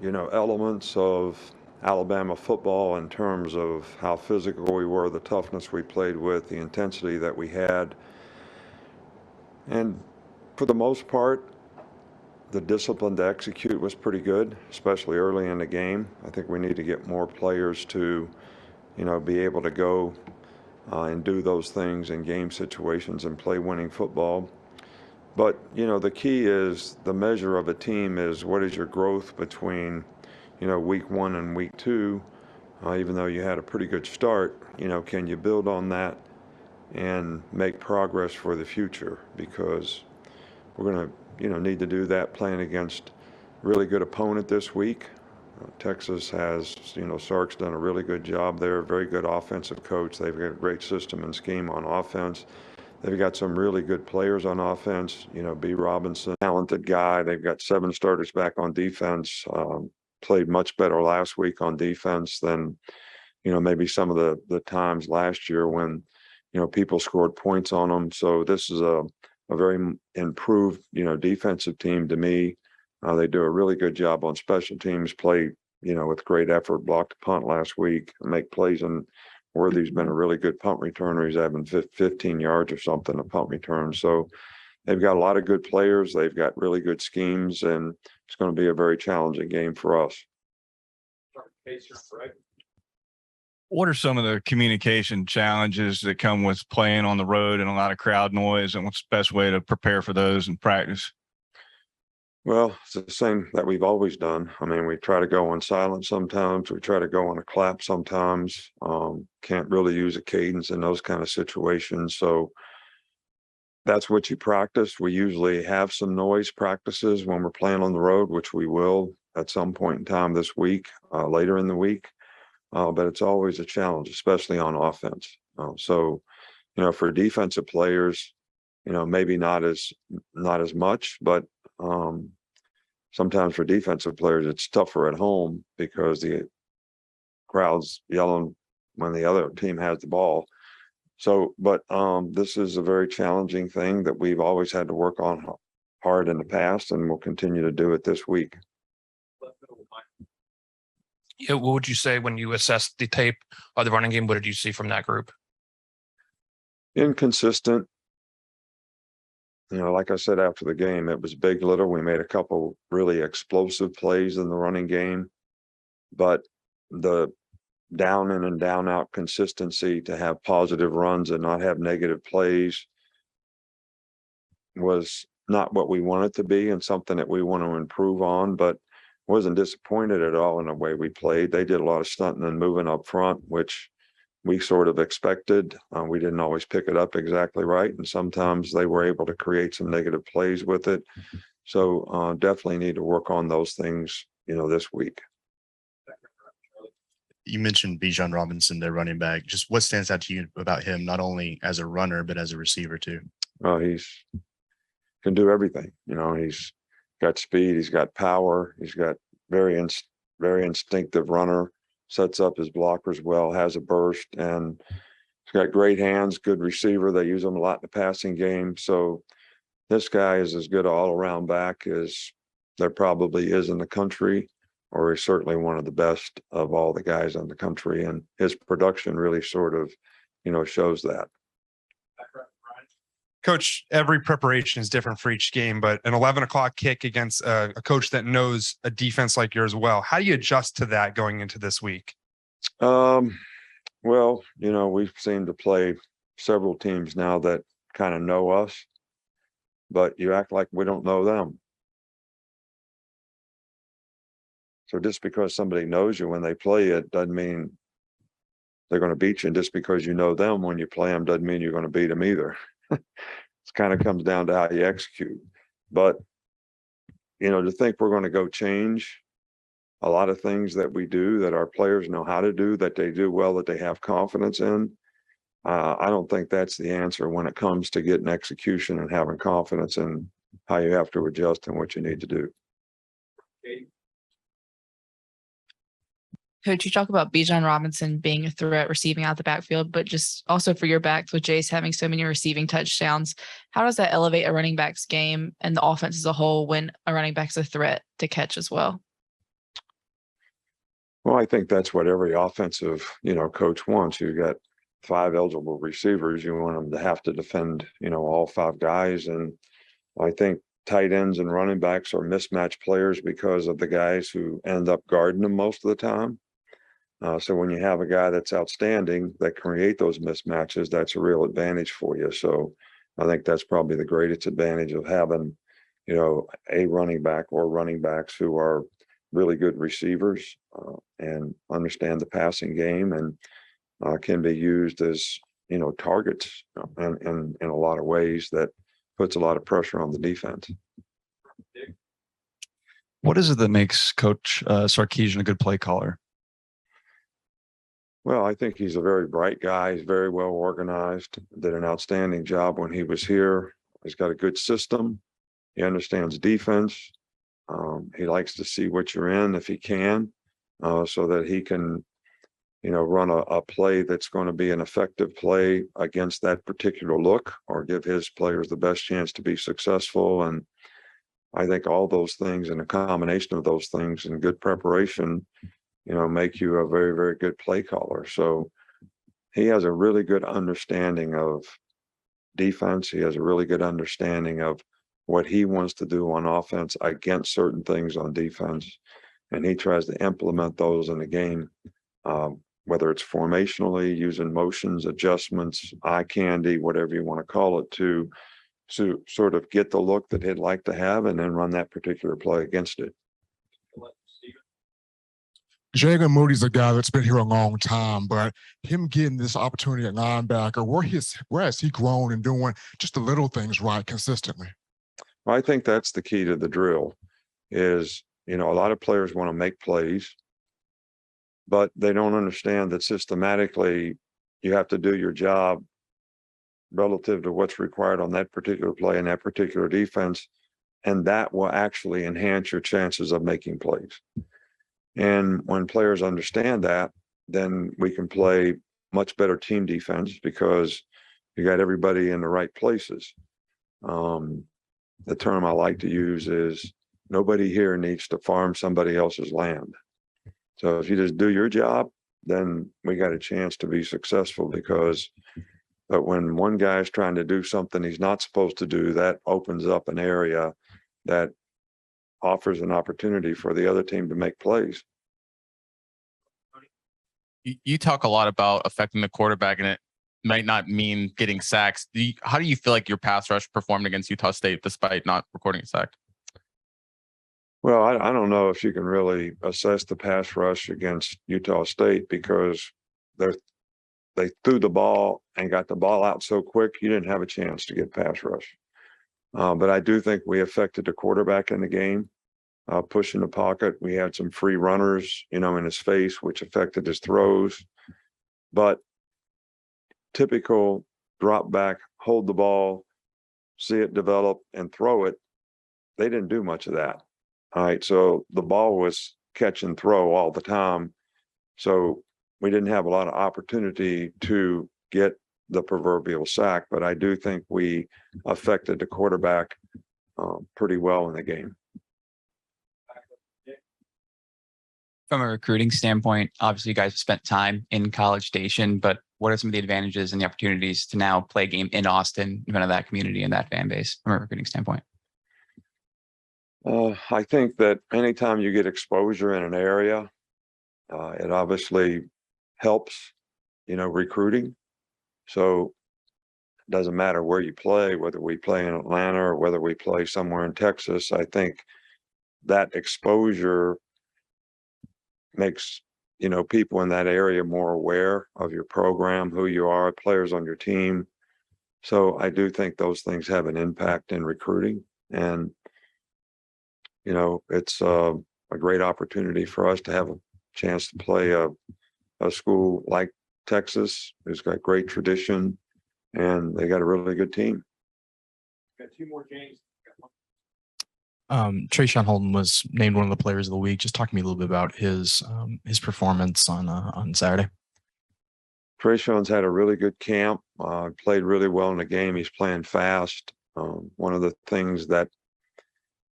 elements of Alabama football in terms of how physical we were, the toughness we played with, the intensity that we had. And for the most part, the discipline to execute was pretty good, especially early in the game. I think we need to get more players to, be able to go and do those things in game situations and play winning football. But, the key is the measure of a team is what is your growth between, week 1 and week 2. Even though you had a pretty good start, can you build on that and make progress for the future? Because we're going to, need to do that playing against a really good opponent this week. Texas has, Sark's done a really good job there, very good offensive coach. They've got a great system and scheme on offense. They've got some really good players on offense. B. Robinson, talented guy. They've got 7 starters back on defense. Played much better last week on defense than, maybe some of the times last year when, people scored points on them. So this is a very improved, defensive team to me. They do a really good job on special teams, play, with great effort, blocked a punt last week, make plays. And Worthy's been a really good punt returner. He's having 15 yards or something a punt return. So they've got a lot of good players. They've got really good schemes, and it's going to be a very challenging game for us. What are some of the communication challenges that come with playing on the road and a lot of crowd noise, and what's the best way to prepare for those in practice? Well, it's the same that we've always done. I mean, we try to go on silent sometimes. We try to go on a clap sometimes. Can't really use a cadence in those kind of situations. So that's what you practice. We usually have some noise practices when we're playing on the road, which we will at some point in time this week, later in the week. But it's always a challenge, especially on offense. So, for defensive players, maybe not as much, but sometimes for defensive players, it's tougher at home because the crowd's yelling when the other team has the ball. So, but this is a very challenging thing that we've always had to work on hard in the past, and we'll continue to do it this week. Yeah, what would you say when you assessed the tape of the running game? What did you see from that group? Inconsistent. Like I said after the game, it was big, little. We made a couple really explosive plays in the running game, but the down in and down out consistency to have positive runs and not have negative plays was not what we want it to be, and something that we want to improve on. But wasn't disappointed at all in the way we played. They did a lot of stunting and moving up front, which we sort of expected. We didn't always pick it up exactly right, and sometimes they were able to create some negative plays with it. So definitely need to work on those things, this week. You mentioned Bijan Robinson, their running back. Just what stands out to you about him, not only as a runner, but as a receiver too? Well, can do everything. He's got speed, he's got power, he's got very instinctive runner, sets up his blockers well, has a burst, and he's got great hands, good receiver. They use him a lot in the passing game. So this guy is as good an all-around back as there probably is in the country, or he's certainly one of the best of all the guys in the country. And his production really sort of, shows that. Coach, every preparation is different for each game, but an 11 o'clock kick against a coach that knows a defense like yours well, how do you adjust to that going into this week? Well, we've seemed to play several teams now that kind of know us, but you act like we don't know them. So just because somebody knows you when they play it doesn't mean they're going to beat you. And just because you know them when you play them doesn't mean you're going to beat them either. It kind of comes down to how you execute. But, to think we're going to go change a lot of things that we do, that our players know how to do, that they do well, that they have confidence in, I don't think that's the answer when it comes to getting execution and having confidence in how you have to adjust and what you need to do. Coach, you talk about Bijan Robinson being a threat receiving out the backfield, but just also for your backs with Jace having so many receiving touchdowns, how does that elevate a running back's game and the offense as a whole when a running back's a threat to catch as well? Well, I think that's what every offensive, coach wants. You've got 5 eligible receivers. You want them to have to defend, all 5 guys. And I think tight ends and running backs are mismatched players because of the guys who end up guarding them most of the time. So when you have a guy that's outstanding that create those mismatches, that's a real advantage for you. So I think that's probably the greatest advantage of having, a running back or running backs who are really good receivers and understand the passing game and can be used as, targets in a lot of ways that puts a lot of pressure on the defense. What is it that makes Coach Sarkisian a good play caller? Well, I think he's a very bright guy. He's very well organized, did an outstanding job when he was here. He's got a good system. He understands defense. He likes to see what you're in if he can, so that he can, run a play that's going to be an effective play against that particular look or give his players the best chance to be successful. And I think all those things and a combination of those things and good preparation, make you a very, very good play caller. So he has a really good understanding of defense. He has a really good understanding of what he wants to do on offense against certain things on defense. And he tries to implement those in the game, whether it's formationally, using motions, adjustments, eye candy, whatever you want to call it, to sort of get the look that he'd like to have and then run that particular play against it. Jalen Moody's a guy that's been here a long time, but him getting this opportunity at linebacker, where has he grown and doing just the little things right consistently? Well, I think that's the key to the drill is, a lot of players want to make plays, but they don't understand that systematically you have to do your job relative to what's required on that particular play and that particular defense. And that will actually enhance your chances of making plays. And when players understand that, then we can play much better team defense because you got everybody in the right places. The term I like to use is nobody here needs to farm somebody else's land. So if you just do your job, then we got a chance to be successful but when one guy's trying to do something he's not supposed to do, that opens up an area that offers an opportunity for the other team to make plays. You talk a lot about affecting the quarterback, and it might not mean getting sacks. How do you feel like your pass rush performed against Utah State despite not recording a sack? Well, I don't know if you can really assess the pass rush against Utah State because they threw the ball and got the ball out so quick, you didn't have a chance to get pass rush. But I do think we affected the quarterback in the game, pushing the pocket. We had some free runners, in his face, which affected his throws. But typical drop back, hold the ball, see it develop and throw it. They didn't do much of that. All right. So the ball was catch and throw all the time. So we didn't have a lot of opportunity to get the proverbial sack, but I do think we affected the quarterback pretty well in the game. From a recruiting standpoint, obviously you guys have spent time in College Station, but what are some of the advantages and the opportunities to now play a game in Austin in front of that community and that fan base from a recruiting standpoint? I think that anytime you get exposure in an area, it obviously helps, recruiting. So it doesn't matter where you play, whether we play in Atlanta or whether we play somewhere in Texas. I think that exposure makes, people in that area more aware of your program, who you are, players on your team. So I do think those things have an impact in recruiting. And, it's a great opportunity for us to have a chance to play a school like Texas, who's got great tradition, and they got a really good team. Got 2 more games. Trayshawn Holden was named one of the players of the week. Just talk to me a little bit about his performance on Saturday. Trayshawn's had a really good camp. Played really well in the game. He's playing fast. One of the things that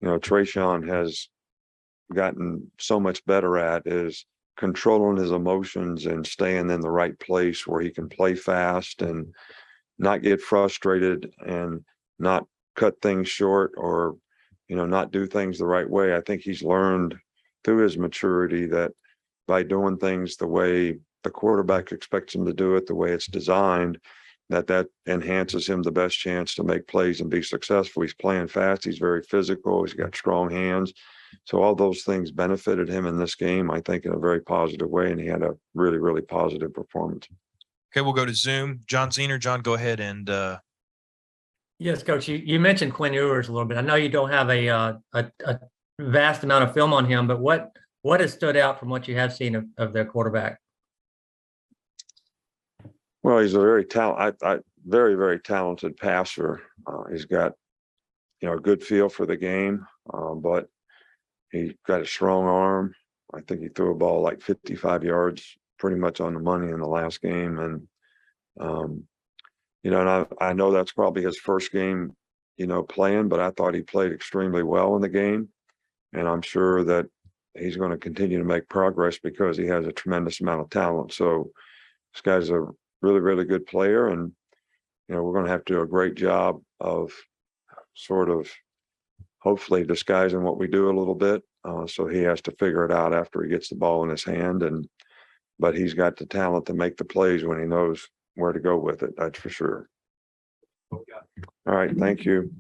Trayshawn has gotten so much better at is controlling his emotions and staying in the right place where he can play fast and not get frustrated and not cut things short or, not do things the right way. I think he's learned through his maturity that by doing things the way the quarterback expects him to do it, the way it's designed, that enhances him the best chance to make plays and be successful. He's playing fast. He's very physical. He's got strong hands. So all those things benefited him in this game, I think, in a very positive way. And he had a really, really positive performance. Okay, we'll go to Zoom. John Zener. John, go ahead and Yes, Coach. You mentioned Quinn Ewers a little bit. I know you don't have a vast amount of film on him, but what has stood out from what you have seen of their quarterback? Well, he's a very very, very talented passer. He's got, a good feel for the game, but he got a strong arm. I think he threw a ball like 55 yards, pretty much on the money in the last game. And, and I know that's probably his first game, playing, but I thought he played extremely well in the game. And I'm sure that he's going to continue to make progress because he has a tremendous amount of talent. So this guy's a really, really good player. And, we're going to have to do a great job of sort of hopefully disguising what we do a little bit. So he has to figure it out after he gets the ball in his hand. But he's got the talent to make the plays when he knows where to go with it. That's for sure. All right. Thank you.